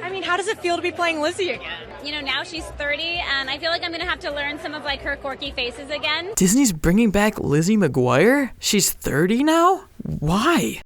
I mean, how does it feel to be playing Lizzie again? You know, now she's 30, and I feel like I'm gonna have to learn some of like her quirky faces again. Disney's bringing back Lizzie McGuire? She's 30 now? Why?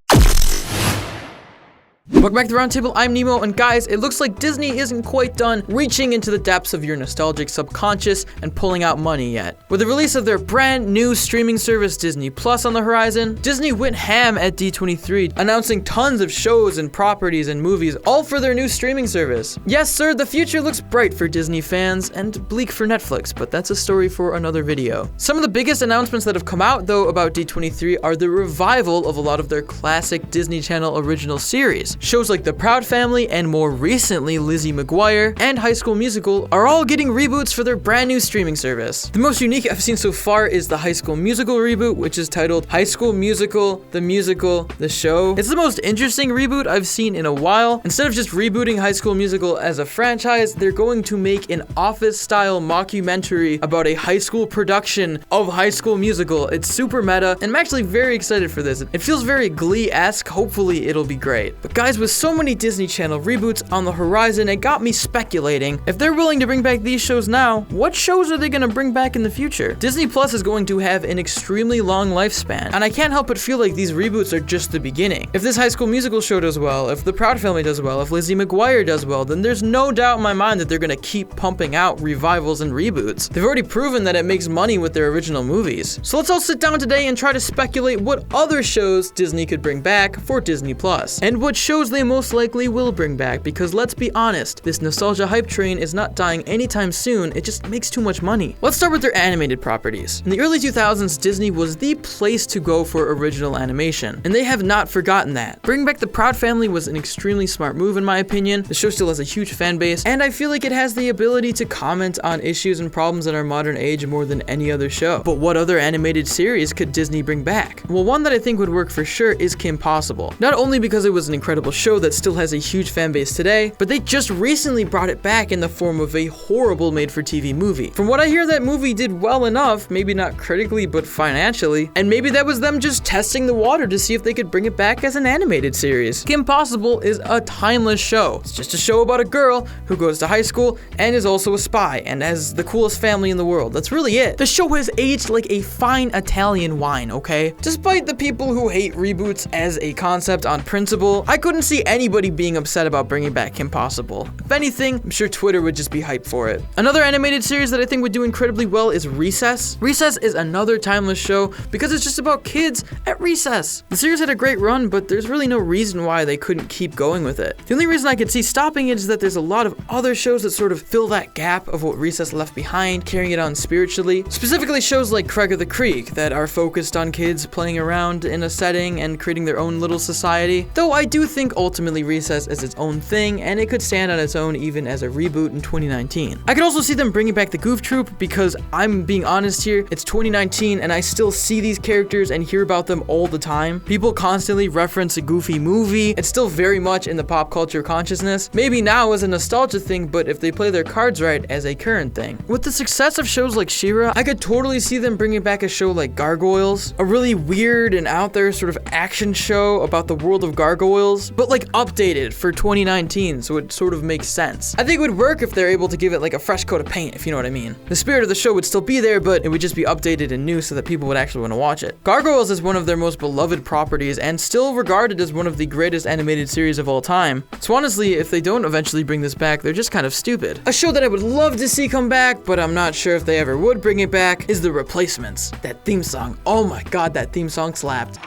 Welcome back to Roundtable, I'm Nemo, and guys, it looks like Disney isn't quite done reaching into the depths of your nostalgic subconscious and pulling out money yet. With the release of their brand new streaming service Disney Plus on the horizon, Disney went ham at D23, announcing tons of shows and properties and movies, all for their new streaming service. Yes sir, the future looks bright for Disney fans and bleak for Netflix, but that's a story for another video. Some of the biggest announcements that have come out though about D23 are the revival of a lot of their classic Disney Channel original series. Shows like The Proud Family and more recently Lizzie McGuire and High School Musical are all getting reboots for their brand new streaming service. The most unique I've seen so far is the High School Musical reboot, which is titled High School Musical, the Show. It's the most interesting reboot I've seen in a while. Instead of just rebooting High School Musical as a franchise, they're going to make an Office-style mockumentary about a high school production of High School Musical. It's super meta, and I'm actually very excited for this. It feels very Glee-esque. Hopefully it'll be great. But guys, with so many Disney Channel reboots on the horizon, it got me speculating. If they're willing to bring back these shows now, what shows are they going to bring back in the future? Disney Plus is going to have an extremely long lifespan, and I can't help but feel like these reboots are just the beginning. If this High School Musical show does well, if The Proud Family does well, if Lizzie McGuire does well, then there's no doubt in my mind that they're going to keep pumping out revivals and reboots. They've already proven that it makes money with their original movies. So let's all sit down today and try to speculate what other shows Disney could bring back for Disney Plus, and what shows they most likely will bring back, because let's be honest, this nostalgia hype train is not dying anytime soon, it just makes too much money. Let's start with their animated properties. In the early 2000s, Disney was the place to go for original animation, and they have not forgotten that. Bringing back The Proud Family was an extremely smart move in my opinion. The show still has a huge fan base, and I feel like it has the ability to comment on issues and problems in our modern age more than any other show. But what other animated series could Disney bring back? Well, one that I think would work for sure is Kim Possible. Not only because it was an incredible show that still has a huge fan base today, but they just recently brought it back in the form of a horrible made-for-TV movie. From what I hear, that movie did well enough, maybe not critically, but financially, and maybe that was them just testing the water to see if they could bring it back as an animated series. Kim Possible is a timeless show. It's just a show about a girl who goes to high school and is also a spy and has the coolest family in the world. That's really it. The show has aged like a fine Italian wine, okay? Despite the people who hate reboots as a concept on principle, I couldn't see anybody being upset about bringing back Kim Possible. If anything, I'm sure Twitter would just be hyped for it. Another animated series that I think would do incredibly well is Recess. Recess is another timeless show because it's just about kids at recess. The series had a great run, but there's really no reason why they couldn't keep going with it. The only reason I could see stopping it is that there's a lot of other shows that sort of fill that gap of what Recess left behind, carrying it on spiritually. Specifically shows like Criger the Creek that are focused on kids playing around in a setting and creating their own little society. Though I do think ultimately Recess is its own thing, and it could stand on its own even as a reboot in 2019. I could also see them bringing back the Goof Troop because I'm being honest here, it's 2019 and I still see these characters and hear about them all the time. People constantly reference a Goofy movie. It's still very much in the pop culture consciousness. Maybe now as a nostalgia thing, but if they play their cards right, as a current thing. With the success of shows like She-Ra, I could totally see them bringing back a show like Gargoyles, a really weird and out there sort of action show about the world of gargoyles, but like updated for 2019, so it sort of makes sense. I think it would work if they're able to give it like a fresh coat of paint, if you know what I mean. The spirit of the show would still be there, but it would just be updated and new so that people would actually want to watch it. Gargoyles is one of their most beloved properties and still regarded as one of the greatest animated series of all time. So honestly, if they don't eventually bring this back, they're just kind of stupid. A show that I would love to see come back, but I'm not sure if they ever would bring it back, is The Replacements. That theme song, oh my god, that theme song slapped.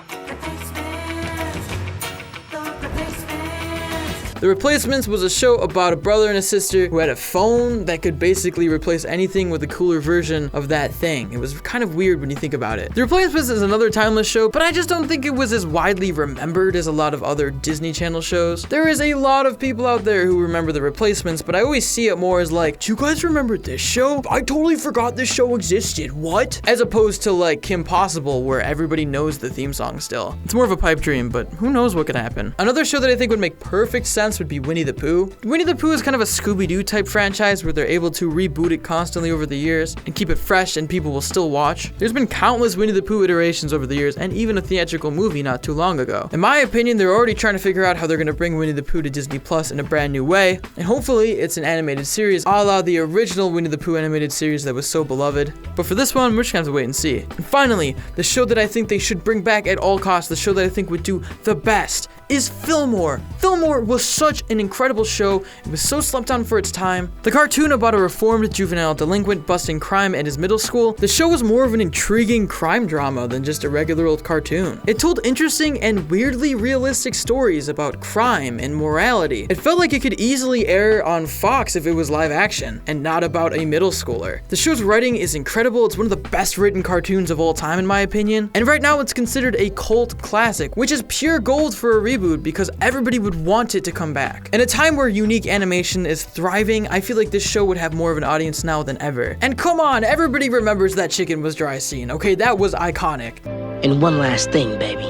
The Replacements was a show about a brother and a sister who had a phone that could basically replace anything with a cooler version of that thing. It was kind of weird when you think about it. The Replacements is another timeless show, but I just don't think it was as widely remembered as a lot of other Disney Channel shows. There is a lot of people out there who remember The Replacements, but I always see it more as like, do you guys remember this show? I totally forgot this show existed, what? As opposed to like Kim Possible, where everybody knows the theme song still. It's more of a pipe dream, but who knows what could happen. Another show that I think would make perfect sense sense would be Winnie the Pooh. Winnie the Pooh is kind of a Scooby-Doo type franchise where they're able to reboot it constantly over the years and keep it fresh and people will still watch. There's been countless Winnie the Pooh iterations over the years and even a theatrical movie not too long ago. In my opinion, they're already trying to figure out how they're going to bring Winnie the Pooh to Disney Plus in a brand new way, and hopefully it's an animated series a la the original Winnie the Pooh animated series that was so beloved. But for this one, we're just going to have to wait and see. And finally, the show that I think they should bring back at all costs, the show that I think would do the best, is Fillmore. Fillmore was such an incredible show. It was so slept on for its time. The cartoon about a reformed juvenile delinquent busting crime at his middle school, the show was more of an intriguing crime drama than just a regular old cartoon. It told interesting and weirdly realistic stories about crime and morality. It felt like it could easily air on Fox if it was live action and not about a middle schooler. The show's writing is incredible. It's one of the best written cartoons of all time in my opinion. And right now it's considered a cult classic, which is pure gold for a reboot because everybody would want it to come back. In a time where unique animation is thriving, I feel like this show would have more of an audience now than ever. And come on, everybody remembers that chicken was dry scene, okay? That was iconic. And one last thing, baby.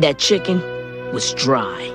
That chicken was dry.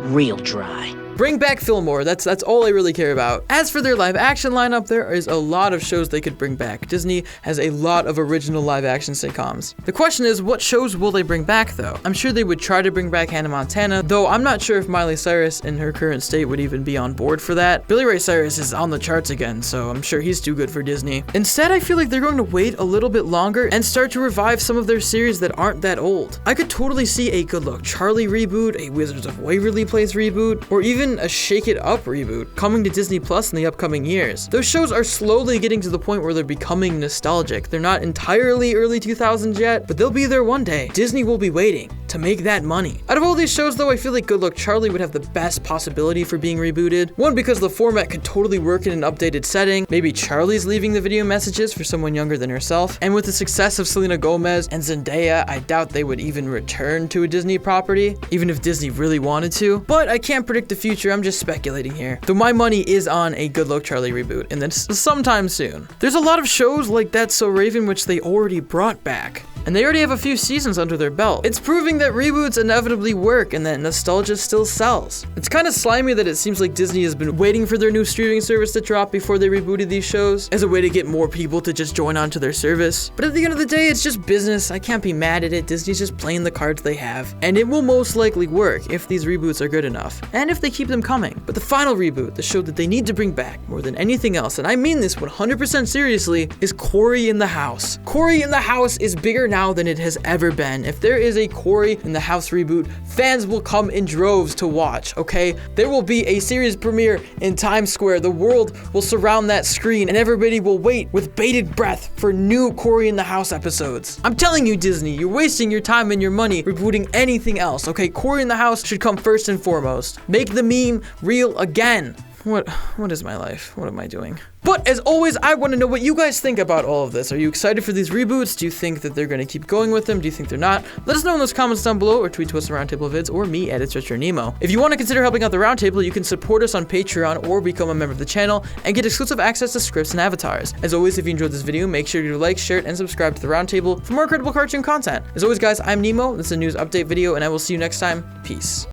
Real dry. Bring back Fillmore, that's all I really care about. As for their live action lineup, there is a lot of shows they could bring back. Disney has a lot of original live action sitcoms. The question is, what shows will they bring back though? I'm sure they would try to bring back Hannah Montana, though I'm not sure if Miley Cyrus in her current state would even be on board for that. Billy Ray Cyrus is on the charts again, so I'm sure he's too good for Disney. Instead, I feel like they're going to wait a little bit longer and start to revive some of their series that aren't that old. I could totally see a Good Luck Charlie reboot, a Wizards of Waverly Place reboot, or even a Shake It Up reboot coming to Disney Plus in the upcoming years. Those shows are slowly getting to the point where they're becoming nostalgic. They're not entirely early 2000s yet, but they'll be there one day. Disney will be waiting to make that money. Out of all these shows though, I feel like Good Luck Charlie would have the best possibility for being rebooted. One, because the format could totally work in an updated setting. Maybe Charlie's leaving the video messages for someone younger than herself. And with the success of Selena Gomez and Zendaya, I doubt they would even return to a Disney property, even if Disney really wanted to. But I can't predict the future, I'm just speculating here. Though my money is on a Good Luck Charlie reboot, and that's sometime soon. There's a lot of shows like That's So Raven which they already brought back, and they already have a few seasons under their belt. It's proving that reboots inevitably work and that nostalgia still sells. It's kind of slimy that it seems like Disney has been waiting for their new streaming service to drop before they rebooted these shows as a way to get more people to just join onto their service. But at the end of the day, it's just business. I can't be mad at it. Disney's just playing the cards they have, and it will most likely work if these reboots are good enough and if they keep them coming. But the final reboot, the show that they need to bring back more than anything else, and I mean this 100% seriously, is Cory in the House. Cory in the House is bigger now than it has ever been. If there is a Cory in the House reboot, fans will come in droves to watch, okay? There will be a series premiere in Times Square. The world will surround that screen and everybody will wait with bated breath for new Cory in the House episodes. I'm telling you, Disney, you're wasting your time and your money rebooting anything else, okay? Cory in the House should come first and foremost. Make the meme real again. What is my life? What am I doing? But as always, I want to know what you guys think about all of this. Are you excited for these reboots? Do you think that they're going to keep going with them? Do you think they're not? Let us know in those comments down below, or tweet to us at Roundtable Vids, or me at @StretcherNemo. If you want to consider helping out the Roundtable, you can support us on Patreon or become a member of the channel and get exclusive access to scripts and avatars. As always, if you enjoyed this video, make sure to like, share, and subscribe to the Roundtable for more incredible cartoon content. As always, guys, I'm Nemo. This is a news update video, and I will see you next time. Peace.